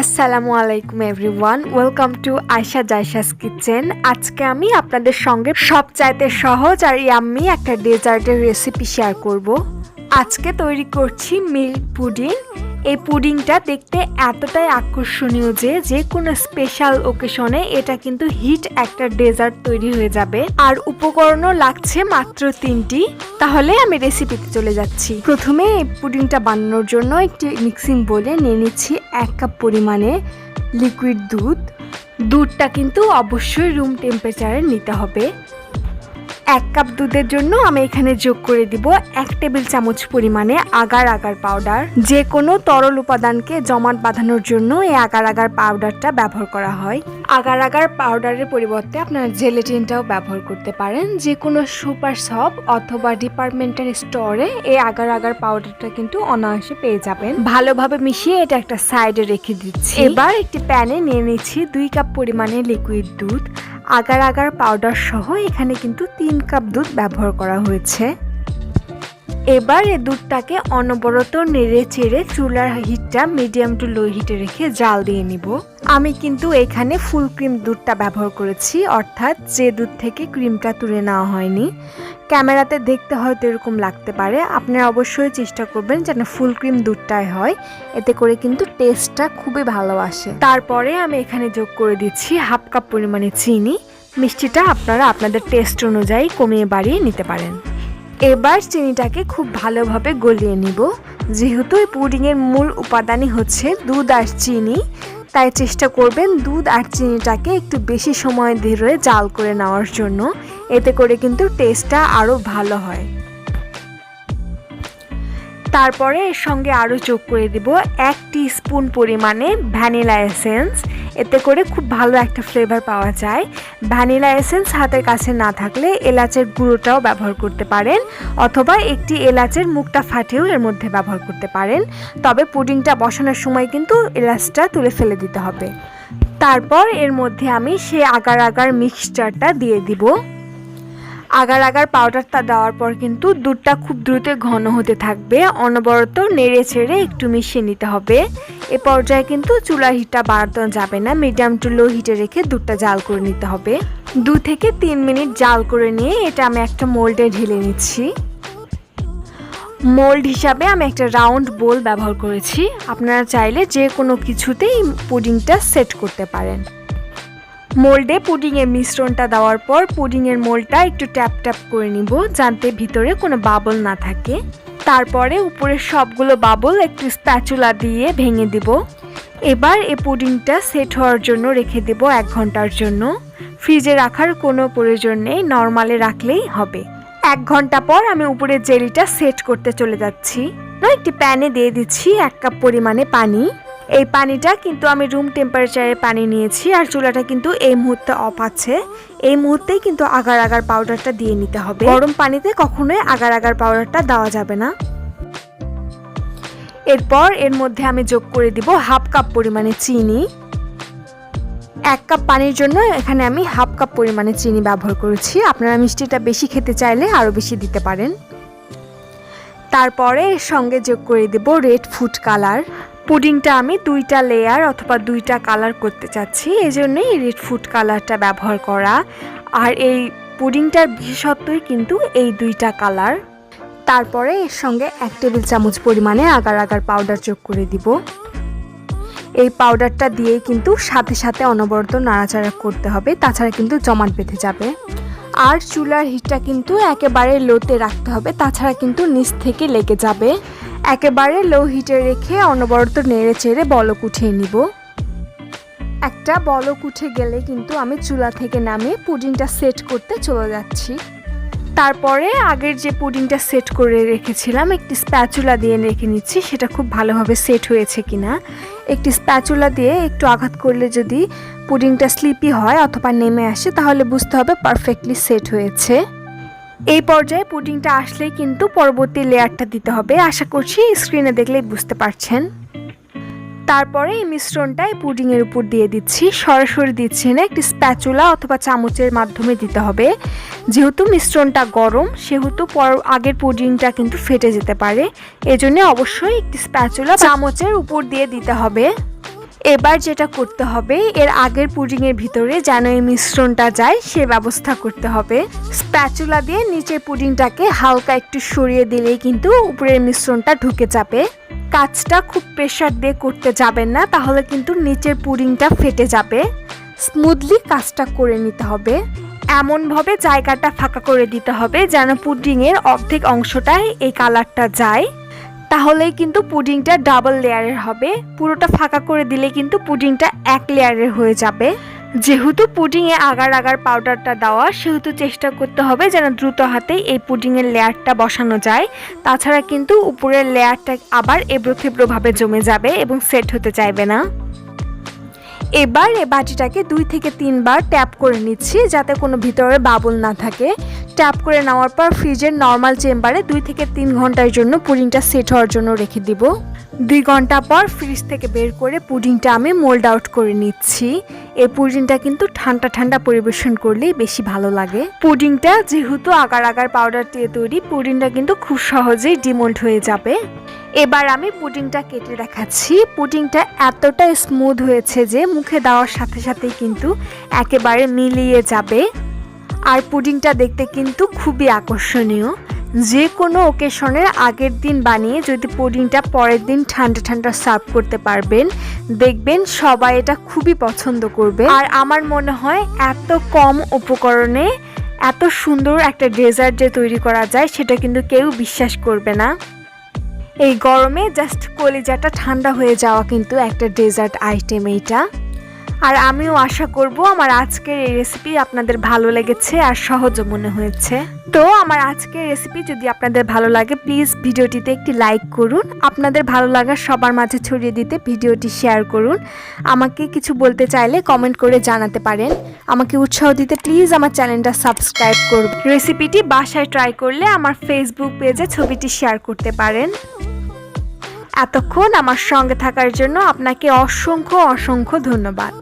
আসসালামু আলাইকুম everyone, welcome to Ayesha Jaisha's kitchen. আজকে আমি আপনাদের সঙ্গে সবচাইতে সহজ আর ইয়াম্মি একটা ডেজার্টের রেসিপি শেয়ার করব। আজকে তৈরি করছি মিল্ক পুডিং। এই পুডিংটা দেখতে এতটাই আকর্ষণীয় যে কোনো স্পেশাল ওকেশনে এটা কিন্তু হিট একটা ডেজার্ট তৈরি হয়ে যাবে। আর উপকরণও লাগছে মাত্র 3টি। তাহলে আমি রেসিপিতে চলে যাচ্ছি। প্রথমে এই পুডিংটা বানানোর জন্য একটি মিক্সিং বোলে নিয়ে নিচ্ছি 1 কাপ পরিমাণে লিকুইড দুধ। দুধটা কিন্তু অবশ্যই রুম টেম্পারেচারে নিতে হবে। 1 কাপ দুধের জন্য আমি এখানে যোগ করে দিব 1 টেবিল চামচ পরিমাণে আগার পাউডার। যে কোনো তরল উপাদানকে জমাট বাঁধানোর জন্য এই আগার পাউডারটা ব্যবহার করা হয়। আগার পাউডারের পরিবর্তে আপনারা জেলেটিনটাও ব্যবহার করতে পারেন। যে কোনো সুপার শপ অথবা ডিপার্টমেন্টাল স্টোরে এই আগার পাউডারটা কিন্তু অনায়াসে পেয়ে যাবেন। ভালোভাবে মিশিয়ে এটা একটা সাইডে রেখে দিচ্ছি। এবার একটি প্যানে নিয়ে নিচ্ছি 2 কাপ পরিমাণে লিকুইড দুধ। আগার পাউডার সহ এখানে কিন্তু 3 কাপ দুধ ব্যবহার করা হয়েছে। এবার এই দুধটাকে অনবরত নেড়ে চেড়ে চুলার হিটটা মিডিয়াম টু লো হিটে রেখে জাল দিয়ে নিব। আমি কিন্তু এখানে ফুল ক্রিম দুধটা ব্যবহার করেছি, অর্থাৎ যে দুধ থেকে ক্রিমটা তুলে নেওয়া হয়নি। ক্যামেরাতে দেখতে হয়তো এরকম লাগতে পারে, আপনারা অবশ্যই চেষ্টা করবেন যেন ফুল ক্রিম দুধটাই হয়, এতে করে কিন্তু টেস্টটা খুবই ভালো আসে। তারপরে আমি এখানে যোগ করে দিচ্ছি 1/2 কাপ পরিমাণে চিনি। মিষ্টিটা আপনারা আপনাদের টেস্ট অনুযায়ী কমিয়ে বাড়িয়ে নিতে পারেন। এবার চিনিটাকে খুব ভালোভাবে গলিয়ে নিব। যেহেতু এই পুডিংয়ের মূল উপাদানই হচ্ছে দুধ আর চিনি, তাই চেষ্টা করবেন দুধ আর চিনিটাকে একটু বেশি সময় ধরে জাল করে নেওয়ার জন্য। এতে করে কিন্তু টেস্টটা আরও ভালো হয়। তারপরে এর সঙ্গে আরও যোগ করে দিব 1 টিস্পুন পরিমাণে ভ্যানিলা এসেন্স। এতে করে খুব ভালো একটা ফ্লেভার পাওয়া যায়। ভ্যানিলা এসেন্স হাতের কাছে না থাকলে এলাচের গুঁড়োটাও ব্যবহার করতে পারেন, অথবা একটি এলাচের মুখটা ফাটিয়েও এর মধ্যে ব্যবহার করতে পারেন। তবে পুডিংটা বসানোর সময় কিন্তু এলাচটা তুলে ফেলে দিতে হবে। তারপর এর মধ্যে আমি সেই আগার মিক্সচারটা দিয়ে দিব। আগার পাউডারটা দেওয়ার পর কিন্তু দুধটা খুব দ্রুত ঘন হতে থাকবে। অনবরত নেড়ে ছেড়ে একটু মিশিয়ে নিতে হবে। এ পর্যায়ে কিন্তু চুলার হিটটা বাড়ানো যাবে না, মিডিয়াম টু লো হিটে রেখে দুধটা জাল করে নিতে হবে। 2 থেকে 3 মিনিট জাল করে নিয়ে এটা আমি একটা মোল্ডে ঢেলে নিচ্ছি। মোল্ড হিসাবে আমি একটা রাউন্ড বোল ব্যবহার করেছি। আপনারা চাইলে যে কোনো কিছুতেই পুডিংটা সেট করতে পারেন। মোল্ডে পুডিংয়ের মিশ্রণটা দেওয়ার পর পুডিংয়ের মোল্ডটা একটু ট্যাপ করে নিব, যাতে ভিতরে কোনো বাবল না থাকে। তারপরে উপরের সবগুলো বাবল একটু স্প্যাচুলা দিয়ে ভেঙে দিব। এবার এই পুডিংটা সেট হওয়ার জন্য রেখে দেব 1 ঘন্টার জন্য। ফ্রিজে রাখার কোনো প্রয়োজন নেই, নর্মালে রাখলেই হবে। 1 ঘন্টা পর আমি উপরে জেলিটা সেট করতে চলে যাচ্ছি। একটি প্যানে দিয়ে দিচ্ছি 1 কাপ পরিমাণে পানি। এই পানিটা কিন্তু আমি রুম টেম্পারেচারে পানি নিয়েছি, আর চুলাটা কিন্তু এই মুহূর্তে অফ আছে। এই মুহূর্তেই কিন্তু আগার পাউডারটা দিয়ে নিতে হবে। গরম পানিতে কখনোই আগার পাউডারটা দেওয়া যাবে না। এরপর এর মধ্যে আমি যোগ করে দিব 1/2 কাপ পরিমাণে চিনি। 1 কাপ পানির জন্য এখানে আমি 1/2 কাপ পরিমাণে চিনি ব্যবহার করেছি। আপনারা মিষ্টিটা বেশি খেতে চাইলে আরও বেশি দিতে পারেন। তারপরে এর সঙ্গে যোগ করে দেব রেড ফুড কালার। পুডিংটা আমি 2টা লেয়ার অথবা 2টা কালার করতে চাচ্ছি, এজন্যই রেড ফুড কালারটা ব্যবহার করা। আর এই পুডিংটার বিশেষত্বই কিন্তু এই 2টা কালার। তারপরে এর সঙ্গে 1 টেবিল চামচ পরিমাণে আগার পাউডার যোগ করে দিব। এই পাউডারটা দিয়ে কিন্তু সাথে সাথে অনবরত নাড়াচাড়া করতে হবে, তাছাড়া কিন্তু জমাট বেঁধে যাবে। আর চুলার হিটটা কিন্তু একেবারে লোতে রাখতে হবে, তাছাড়া কিন্তু নিচ থেকে লেগে যাবে। একেবারে লো হিটে রেখে অনবরত নেড়ে চেড়ে বলক উঠিয়ে নিব। একটা বলক উঠে গেলে কিন্তু আমি চুলা থেকে নামিয়ে পুডিংটা সেট করতে চলে যাচ্ছি। তারপরে আগের যে পুডিংটা সেট করে রেখেছিলাম একটি স্প্যাচুলা দিয়ে রেখে নিচ্ছি, সেটা খুব ভালোভাবে সেট হয়েছে কিনা। একটি স্প্যাচুলা দিয়ে একটু আঘাত করলে যদি পুডিংটা স্লিপি হয় অথবা নেমে আসে, তাহলে বুঝতে হবে পারফেক্টলি সেট হয়েছে। এই পর্যায়ে পুডিংটা আসলেই কিন্তু পরবর্তী লেয়ারটা দিতে হবে। আশা করছি স্ক্রিনে দেখলেই বুঝতে পারছেন। তারপরে এই মিশ্রণটা এই পুডিংয়ের উপর দিয়ে দিচ্ছি। সরাসরি দিচ্ছি না, একটি স্প্যাচুলা অথবা চামচের মাধ্যমে দিতে হবে। যেহেতু মিশ্রণটা গরম সেহেতু আগের পুডিংটা কিন্তু ফেটে যেতে পারে, এজন্য অবশ্যই একটি স্প্যাচুলা চামচের উপর দিয়ে দিতে হবে। এবার যেটা করতে হবে, এর আগের পুডিংয়ের ভিতরে যেন এই মিশ্রণটা যায় সে ব্যবস্থা করতে হবে। স্প্যাচুলা দিয়ে নিচের পুডিংটাকে হালকা একটু সরিয়ে দিলেই কিন্তু উপরের মিশ্রণটা ঢুকে যাবে। কাজটা খুব প্রেসার দিয়ে করতে যাবেন না, তাহলে কিন্তু নিচের পুডিংটা ফেটে যাবে। স্মুথলি কাজটা করে নিতে হবে। এমনভাবে জায়গাটা ফাঁকা করে দিতে হবে যেন পুডিংয়ের অর্ধেক অংশটায় এই কালারটা যায়, তাহলেই কিন্তু পুডিংটা ডাবল লেয়ারের হবে। পুরোটা ফাঁকা করে দিলে কিন্তু পুডিংটা এক লেয়ারের হয়ে যাবে। যেহেতু পুডিংয়ে আগার আগার পাউডারটা দেওয়া, সেহেতু চেষ্টা করতে হবে যেন দ্রুত হাতে এই পুডিংয়ের লেয়ারটা বসানো যায়। তাছাড়া কিন্তু উপরের লেয়ারটা আবার এবড়ো খেবড়োভাবে জমে যাবে এবং সেট হতে চাইবে না। এবার এই বাটিটাকে 2 থেকে 3 বার ট্যাপ করে নিচ্ছি যাতে কোনো ভিতরে বাবল না থাকে। ট্যাপ করে নেওয়ার পর ফ্রিজের নর্মাল চেম্বারে 2 থেকে 3 ঘন্টার জন্য পুডিংটা সেট হওয়ার জন্য রেখে দিব। 2 ঘন্টা পর ফ্রিজ থেকে বের করে পুডিংটা আমি মোল্ড আউট করে নিচ্ছি। এই পুডিংটা কিন্তু ঠান্ডা ঠান্ডা পরিবেশন করলেই বেশি ভালো লাগে। পুডিংটা যেহেতু আগার আগার পাউডার দিয়ে তৈরি, পুডিংটা কিন্তু খুব সহজেই ডিমোল্ড হয়ে যাবে। এবার আমি পুডিংটা কেটে দেখাচ্ছি। পুডিংটা এতটা স্মুথ হয়েছে যে মুখে দেওয়ার সাথে সাথেই কিন্তু একেবারে মিলিয়ে যাবে। আর পুডিংটা দেখতে কিন্তু খুবই আকর্ষণীয়। যে কোনো ওকেশনের আগের দিন বানিয়ে যদি পুডিংটা পরের দিন ঠান্ডা ঠান্ডা সার্ভ করতে পারবেন, দেখবেন সবাই এটা খুবই পছন্দ করবে। আর আমার মনে হয় এত কম উপকরণে এত সুন্দর একটা ডেজার্ট যে তৈরি করা যায় সেটা কিন্তু কেউ বিশ্বাস করবে না। এই গরমে জাস্ট কলিজাটা ঠান্ডা হয়ে যাওয়া কিন্তু একটা ডেজার্ট আইটেম এইটা। আর আমিও আশা করব আমার আজকের এই রেসিপি আপনাদের ভালো লেগেছে আর সহজও মনে হয়েছে। তো আমার আজকের রেসিপি যদি আপনাদের ভালো লাগে প্লিজ ভিডিওটিতে একটি লাইক করুন। আপনাদের ভালো লাগা সবার মাঝে ছড়িয়ে দিতে ভিডিওটি শেয়ার করুন। আমাকে কিছু বলতে চাইলে কমেন্ট করে জানাতে পারেন। আমাকে উৎসাহ দিতে প্লিজ আমার চ্যানেলটা সাবস্ক্রাইব করুন। রেসিপিটি বাসায় ট্রাই করলে আমার ফেসবুক পেজে ছবিটি শেয়ার করতে পারেন। এতক্ষণ আমার সঙ্গে থাকার জন্য আপনাকে অসংখ্য অসংখ্য ধন্যবাদ।